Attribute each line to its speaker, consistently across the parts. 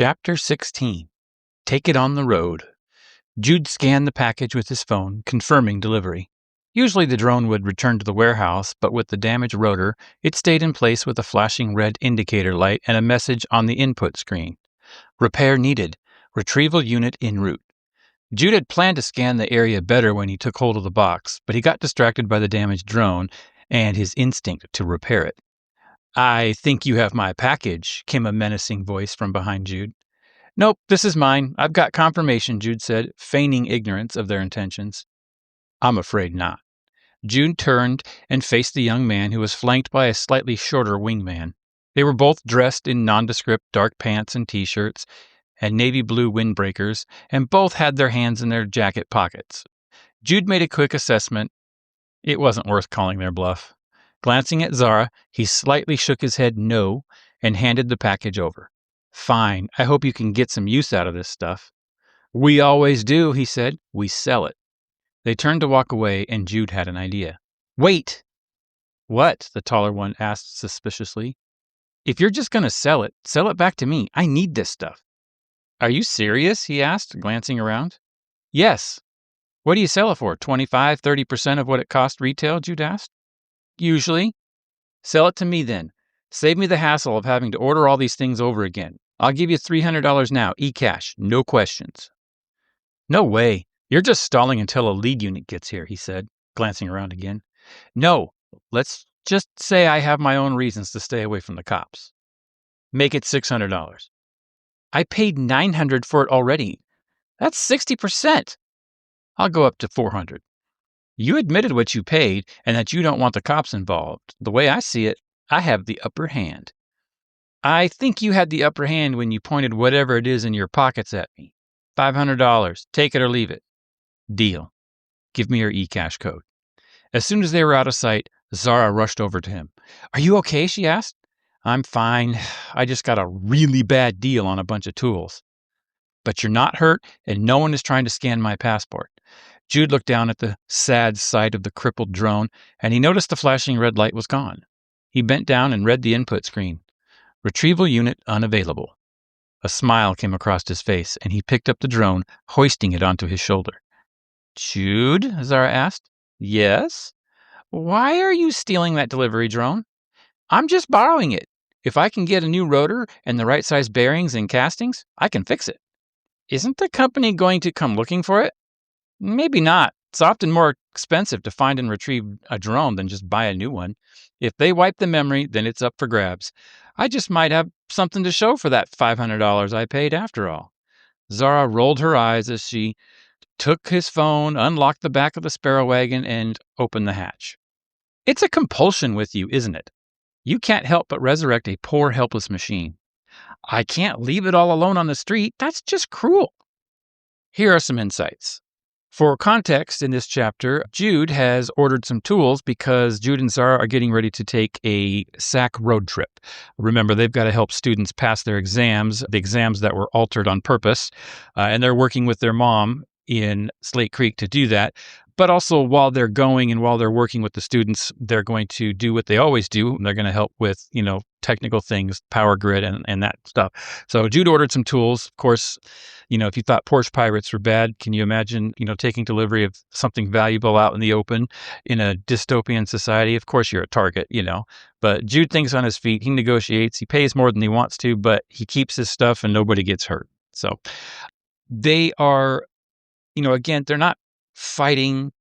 Speaker 1: Chapter 16. Take It on the Road. Jude scanned the package with his phone, confirming delivery. Usually the drone would return to the warehouse, but with the damaged rotor, it stayed in place with a flashing red indicator light and a message on the input screen. Repair needed. Retrieval unit en route. Jude had planned to scan the area better when he took hold of the box, but he got distracted by the damaged drone and his instinct to repair it. "I think you have my package," came a menacing voice from behind Jude. "Nope, this is mine. I've got confirmation," Jude said, feigning ignorance of their intentions. "I'm afraid not." Jude turned and faced the young man, who was flanked by a slightly shorter wingman. They were both dressed in nondescript dark pants and T-shirts and navy blue windbreakers, and both had their hands in their jacket pockets. Jude made a quick assessment. It wasn't worth calling their bluff. Glancing at Zara, he slightly shook his head no and handed the package over. "Fine, I hope you can get some use out of this stuff." "We always do," he said. "We sell it." They turned to walk away, and Jude had an idea. "Wait!" "What?" the taller one asked suspiciously. "If you're just going to sell it back to me. I need this stuff." "Are you serious?" he asked, glancing around. "Yes." "What do you sell it for? 25, 30% of what it cost retail?" Jude asked. "Usually." "Sell it to me then. Save me the hassle of having to order all these things over again. I'll give you $300 now, e-cash, no questions." "No way. You're just stalling until a lead unit gets here," he said, glancing around again. "No, let's just say I have my own reasons to stay away from the cops." "Make it $600. "I paid $900 for it already. That's 60%. "I'll go up to $400. "You admitted what you paid and that you don't want the cops involved. The way I see it, I have the upper hand." "I think you had the upper hand when you pointed whatever it is in your pockets at me. $500. Take it or leave it." "Deal. Give me your e-cash code." As soon as they were out of sight, Zara rushed over to him. "Are you okay?" she asked. "I'm fine. I just got a really bad deal on a bunch of tools." "But you're not hurt, and no one is trying to scan my passport." Jude looked down at the sad sight of the crippled drone, and he noticed the flashing red light was gone. He bent down and read the input screen. "Retrieval unit unavailable." A smile came across his face, and he picked up the drone, hoisting it onto his shoulder. "Jude?" Zara asked. "Yes?" "Why are you stealing that delivery drone?" "I'm just borrowing it. If I can get a new rotor and the right size bearings and castings, I can fix it." "Isn't the company going to come looking for it?" "Maybe not. It's often more expensive to find and retrieve a drone than just buy a new one. If they wipe the memory, then it's up for grabs. I just might have something to show for that $500 I paid after all." Zara rolled her eyes as she took his phone, unlocked the back of the Sparrow wagon, and opened the hatch. "It's a compulsion with you, isn't it? You can't help but resurrect a poor, helpless machine." "I can't leave it all alone on the street. That's just cruel." Here are some insights. For context in this chapter, Jude has ordered some tools because Jude and Zara are getting ready to take a SAC road trip. Remember, they've got to help students pass their exams, the exams that were altered on purpose, and they're working with their mom in Slate Creek to do that. But also, while they're going and while they're working with the students, they're going to do what they always do. They're going to help with, technical things, power grid and that stuff. So Jude ordered some tools. Of course, if you thought Porsche Pirates were bad, can you imagine, taking delivery of something valuable out in the open in a dystopian society? Of course, you're a target, But Jude thinks on his feet. He negotiates. He pays more than he wants to, but he keeps his stuff and nobody gets hurt. So they are, again, they're not fighting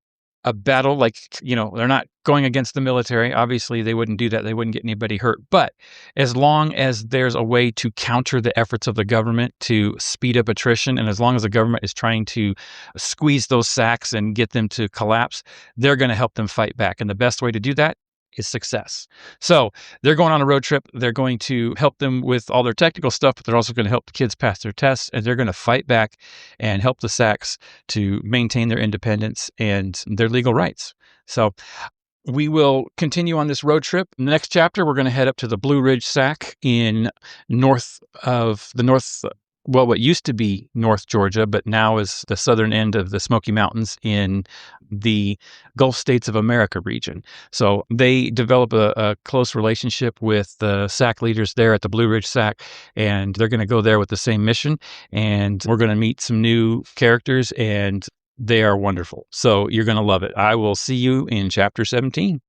Speaker 1: a battle they're not going against the military. Obviously, they wouldn't do that. They wouldn't get anybody hurt. But as long as there's a way to counter the efforts of the government to speed up attrition, and as long as the government is trying to squeeze those sacks and get them to collapse, they're going to help them fight back. And the best way to do that is success. So they're going on a road trip. They're going to help them with all their technical stuff, but they're also going to help the kids pass their tests, and they're going to fight back and help the SACs to maintain their independence and their legal rights. So we will continue on this road trip. In the next chapter, we're going to head up to the Blue Ridge SAC in the North well, what used to be North Georgia, but now is the southern end of the Smoky Mountains in the Gulf States of America region. So they develop a close relationship with the SAC leaders there at the Blue Ridge SAC, and they're going to go there with the same mission. And we're going to meet some new characters, and they are wonderful. So you're going to love it. I will see you in chapter 17.